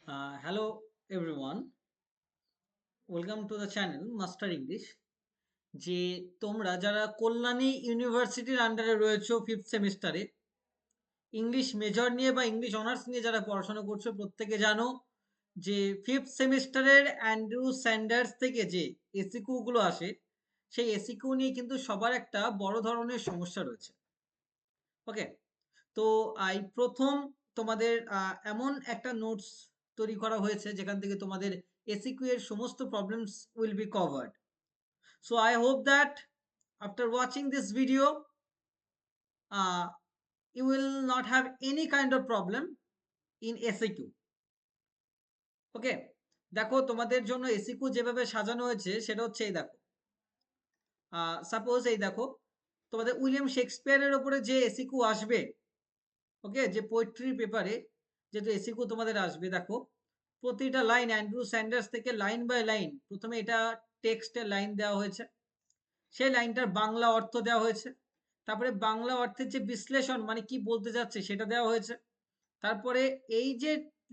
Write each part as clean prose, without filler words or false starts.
Hello everyone, welcome to the channel Master English। যে তোমরা যারা কল্যাণী ইউনিভার্সিটির আন্ডারে রয়েছো ফিফথ সেমিস্টারে ইংলিশ মেজর নিয়ে বা ইংলিশ অনার্স নিয়ে যারা পড়াশোনা করছো প্রত্যেকে জানো যে ফিফথ সেমিস্টারের অ্যান্ড্রু স্যান্ডার্স থেকে যে এসিকিউ গুলো আসে সেই এসিকিউ নিয়ে কিন্তু সবার একটা বড় ধরনের সমস্যা রয়েছে। ওকে, তো এই প্রথম তোমাদের এমন একটা নোটস তৈরি করা হয়েছে যেখান থেকে তোমাদের এসিকিউ এর সমস্ত problems will be covered. So I hope that after watching this video you will not have any kind of problem in ACQ. Okay, দেখো তোমাদের জন্য এসিকিউ যেভাবে সাজানো হয়েছে সেটা হচ্ছে এই দেখো, সাপোজ এই দেখো তোমাদের উইলিয়াম শেক্সপিয়ারের উপরে যে এসিকিউ আসবে, ওকে, যে পোয়েট্রি পেপারে যেহেতু এসিকিউ তোমাদের আসবে, দেখো প্রতিটা লাইন অ্যান্ড্রু স্যান্ডার্স থেকে লাইন বাই লাইন প্রথমে এটা টেক্সটের লাইন দেওয়া হয়েছে, সেই লাইনটার বাংলা অর্থ দেওয়া হয়েছে, তারপরে বাংলা অর্থের যে বিশ্লেষণ মানে কি বলতে যাচ্ছে সেটা দেওয়া হয়েছে, তারপরে এই যে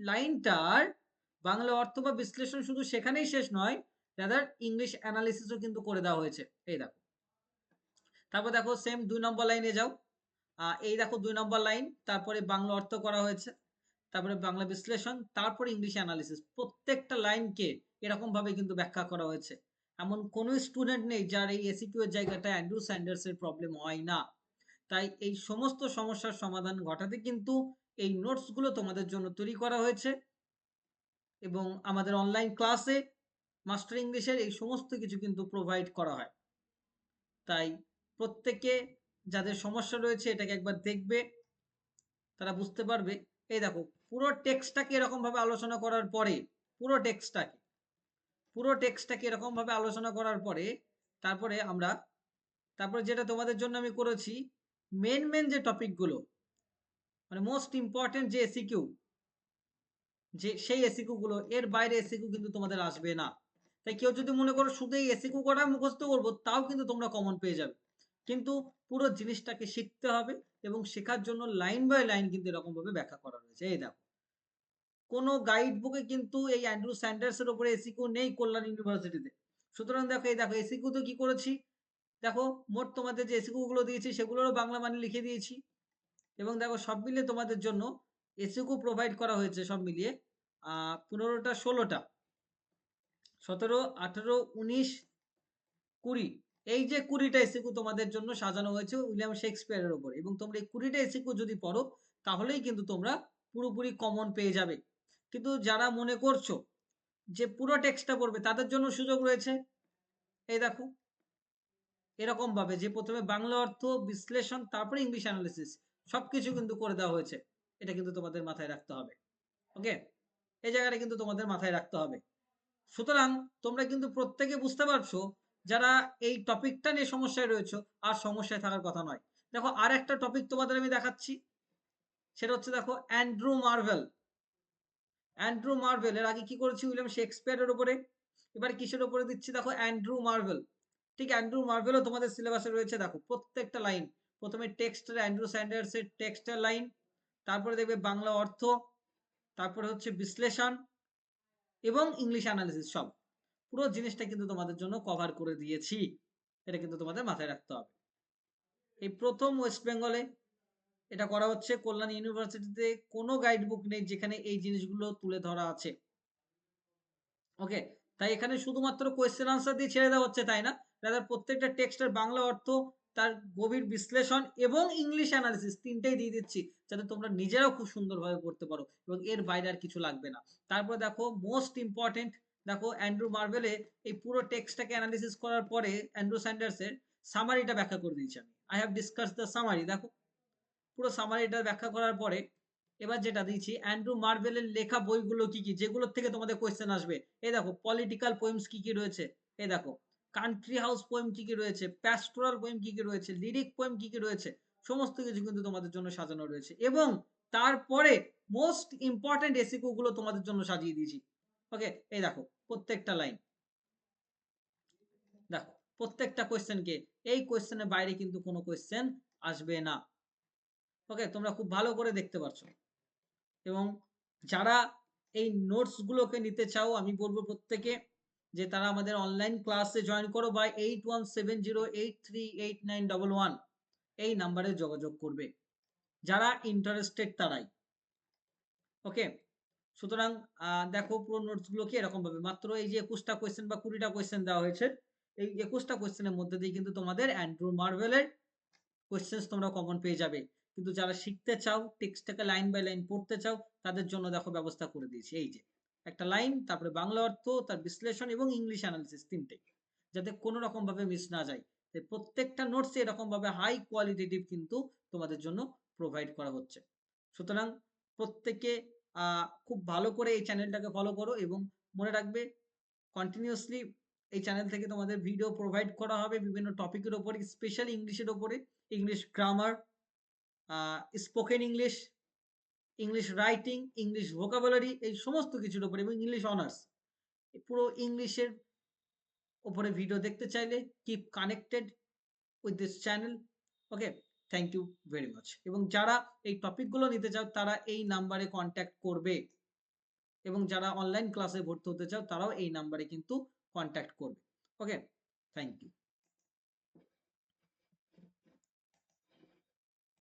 লাইনটার বাংলা অর্থ বা বিশ্লেষণ শুধু সেখানেই শেষ নয়, রাদার ইংলিশ অ্যানালিসিসও কিন্তু করে দেওয়া হয়েছে। এই দেখো, তারপর দেখো সেম 2 নম্বর লাইনে যাও, এই দেখো 2 নম্বর লাইন, তারপরে বাংলা অর্থ করা হয়েছে, তারপরে বাংলা বিশ্লেষণ, তারপরে ইংলিশ অ্যানালিসিস, প্রত্যেকটা লাইনকে এরকম ভাবে কিন্তু ব্যাখ্যা করা হয়েছে। এমন কোনো স্টুডেন্ট নেই যার এই এসিকিউ এর জায়গাটা অ্যান্ড্রু স্যান্ডার্স এর প্রবলেম হয় না। তাই এই সমস্ত সমস্যার সমাধান ঘটাতে কিন্তু এই নোটস গুলো তোমাদের জন্য তৈরি করা হয়েছে এবং আমাদের অনলাইন ক্লাসে মাস্টার ইংলিশের এই সমস্ত কিছু কিন্তু প্রোভাইড করা হয়। তাই প্রত্যেকে যাদের সমস্যা রয়েছে এটাকে একবার দেখবে, তারা বুঝতে পারবে। এই দেখো পুরো টেক্সটটাকে এরকম ভাবে আলোচনা করার পরে, পুরো টেক্সটটাকে পুরো টেক্সটটাকে এরকম ভাবে আলোচনা করার পরে তারপরে আমরা, তারপরে যেটা তোমাদের জন্য আমি করেছি, মেন যে টপিকগুলো মানে মোস্ট ইম্পর্টেন্ট যে এসিকিউ, যে সেই এসিকিউ গুলো, এর বাইরে এসিকিউ কিন্তু তোমাদের আসবে না। তাই কেউ যদি মনে করো শুধু এই এসিকিউ কটা মুখস্থ করবো, তাও কিন্তু তোমরা কমন পেয়ে যাবে, কিন্তু পুরো জিনিসটাকে শিখতে হবে এবং শেখার জন্য লাইন বাই লাইন কিন্তু এরকম ভাবে ব্যাখ্যা করা রয়েছে। এই দেখো কোনো গাইড বুকে কিন্তু এই অ্যান্ড্রু স্যান্ডার্স এর উপরে এসিকিউ নেই কল্যাণ ইউনিভার্সিটিতে। সুতরাং দেখো এই দেখো এসিকিউ তো কি করেছি, দেখো মোট তোমাদের যে এসিকিউ গুলো দিয়েছি সেগুলোরও বাংলা মানে লিখে দিয়েছি এবং দেখো সব মিলিয়ে তোমাদের জন্য এসিকিউ প্রোভাইড করা হয়েছে সব মিলিয়ে 15টা 16টা 17 18 19 20, এই যে 20টা এসিকিউ তোমাদের জন্য সাজানো হয়েছে উইলিয়াম শেক্সপিয়ারের উপর, এবং তোমরা এই 20টা এসিকিউ যদি পড়ো তাহলেই কিন্তু তোমরা পুরোপুরি কমন পেয়ে যাবে। কিন্তু যারা মনে করছো যে পুরো টেক্সটটা পড়বে তাদের জন্য সুযোগ রয়েছে। এই দেখো এরকম ভাবে যে প্রথমে বাংলা অর্থ বিশ্লেষণ তারপরে ইংলিশ অ্যানালিসিস সবকিছু কিন্তু করে দেওয়া হয়েছে, এটা কিন্তু তোমাদের মাথায় রাখতে হবে। ওকে, এই জায়গাটা কিন্তু তোমাদের মাথায় রাখতে হবে। সুতরাং তোমরা কিন্তু প্রত্যেকে বুঝতে পারছো যারা এই টপিকটা নিয়ে সমস্যায় রয়েছে আর সমস্যায় থাকার কথা নয়। দেখো আর একটা টপিক তোমাদের আমি দেখাচ্ছি, সেটা হচ্ছে দেখো অ্যান্ড্রু মার্ভেল। অ্যান্ড্রু মার্ভেল এর আগে কি করেছি উইলিয়াম শেক্সপিয়ারের উপরে, এবার কিসের উপরে দিচ্ছি দেখো অ্যান্ড্রু মার্ভেল। ঠিক অ্যান্ড্রু মার্ভেলও তোমাদের সিলেবাসে রয়েছে, দেখো প্রত্যেকটা লাইন প্রথমে টেক্সটের অ্যান্ড্রু স্যান্ডার্স এর টেক্সটের লাইন, তারপরে দেখবে বাংলা অর্থ, তারপরে হচ্ছে বিশ্লেষণ এবং ইংলিশ অ্যানালিসিস, সব পুরো জিনিসটা কিন্তু তোমাদের জন্য কভার করে দিয়েছি, এটা কিন্তু তোমাদের মাথায় রাখতে হবে। এই প্রথম ওয়েস্ট বেঙ্গলে এটা করা হচ্ছে, কল্যাণ ইউনিভার্সিটিতে কোনো গাইড বুক নেই যেখানে এই জিনিসগুলো তুলে ধরা আছে। ওকে, তাই এখানে শুধুমাত্র কোয়েশ্চেন আনসার দিয়ে ছেড়ে দেওয়া হচ্ছে তাই না, তাদের প্রত্যেকটা টেক্সটের বাংলা অর্থ, তার গভীর বিশ্লেষণ এবং ইংলিশ অ্যানালিসিস তিনটেই দিয়ে দিচ্ছি যাতে তোমরা নিজেরাও খুব সুন্দরভাবে পড়তে পারো এবং এর বাইরে আর কিছু লাগবে না। তারপর দেখো মোস্ট ইম্পর্টেন্ট, দেখো অ্যান্ড্রু মার্ভেলে এই পুরো টেক্সটটাকে অ্যানালিসিস করার পরে অ্যান্ড্রু স্যান্ডার্সের সামারিটা ব্যাখ্যা করে দিয়েছি আমি, I have discuss the summary. দেখো পুরো সামারিটা ব্যাখ্যা করার পরে এবার যেটা দিয়েছি অ্যান্ড্রু মার্ভেলের লেখা বইগুলো কি কি যেগুলোর থেকে তোমাদের কোয়েশ্চেন আসবে। এই দেখো পলিটিক্যাল পোয়েমস কি কি রয়েছে, এই দেখো কান্ট্রি হাউস পোয়েম কি কি রয়েছে, প্যাস্টোরাল পোয়েম কি কি রয়েছে, লিরিক পোয়েম কি কি রয়েছে, সমস্ত কিছু কিন্তু তোমাদের জন্য সাজানো রয়েছে এবং তারপরে মোস্ট ইম্পর্টেন্ট এসিকিউ গুলো তোমাদের জন্য সাজিয়ে দিয়েছি। ওকে, এই দেখো প্রত্যেকটা লাইন, দেখো প্রত্যেকটা কোয়েশ্চেনকে, এই কোয়েশ্চেনের বাইরে কিন্তু কোনো কোয়েশ্চেন আসবে না। ওকে, তোমরা খুব ভালো করে দেখতে পাচ্ছ এবং যারা এই নোটস গুলোকে নিতে চাও, আমি বলবো প্রত্যেকে যে তারা আমাদের অনলাইন ক্লাসে জয়েন করো বা 8170838911 এই নাম্বারে যোগাযোগ করবে যারা ইন্টারেস্টেড তারাই। ওকে, সুতরাং দেখো পুরো নোটস গুলো কি এরকম ভাবে মাত্র এই যে 21টা কোয়েশ্চেন বা 20টা কোয়েশ্চেন দেওয়া হয়েছে, এই 21টা কোয়েশ্চেনের মধ্যে দিয়ে কিন্তু তোমাদের অ্যান্ড্রু মার্ভেলের কোয়েশ্চেন্স তোমরা কমন পেয়ে যাবে। কিন্তু যারা শিখতে চাও, টেক্সটটাকে লাইন বাই লাইন পড়তে চাও, তাদের জন্য দেখো ব্যবস্থা করে দিয়েছি এই যে একটা লাইন, তারপরে বাংলা অর্থ, তার বিশ্লেষণ এবং ইংলিশ অ্যানালিসিস, তিনটে, যাতে কোনো রকম ভাবে মিস না যায়। প্রত্যেকটা নোটস এরকম ভাবে হাই কোয়ালিটেটিভ কিন্তু তোমাদের জন্য প্রোভাইড করা হচ্ছে। সুতরাং প্রত্যেকে খুব ভালো করে এই চ্যানেলটাকে ফলো করো এবং মনে রাখবে কন্টিনিউয়াসলি এই চ্যানেল থেকে তোমাদের ভিডিও প্রোভাইড করা হবে বিভিন্ন টপিকের উপরে, স্পেশালি ইংলিশের উপরে, English grammar, spoken English, English writing, English vocabulary, এই সমস্ত কিছুর উপরে, এবং ইংলিশ অনার্স, পুরো ইংলিশের উপরে ভিডিও দেখতে চাইলে keep connected with this channel. Okay, thank you very much. এবং যারা এই টপিকগুলো নিতে চাও তারা এই নাম্বারে কন্ট্যাক্ট করবে, এবং যারা অনলাইন ক্লাসে ভর্তি হতে চাও তারাও এই নাম্বারে কিন্তু কন্ট্যাক্ট করবে। ওকে, থ্যাংক ইউ।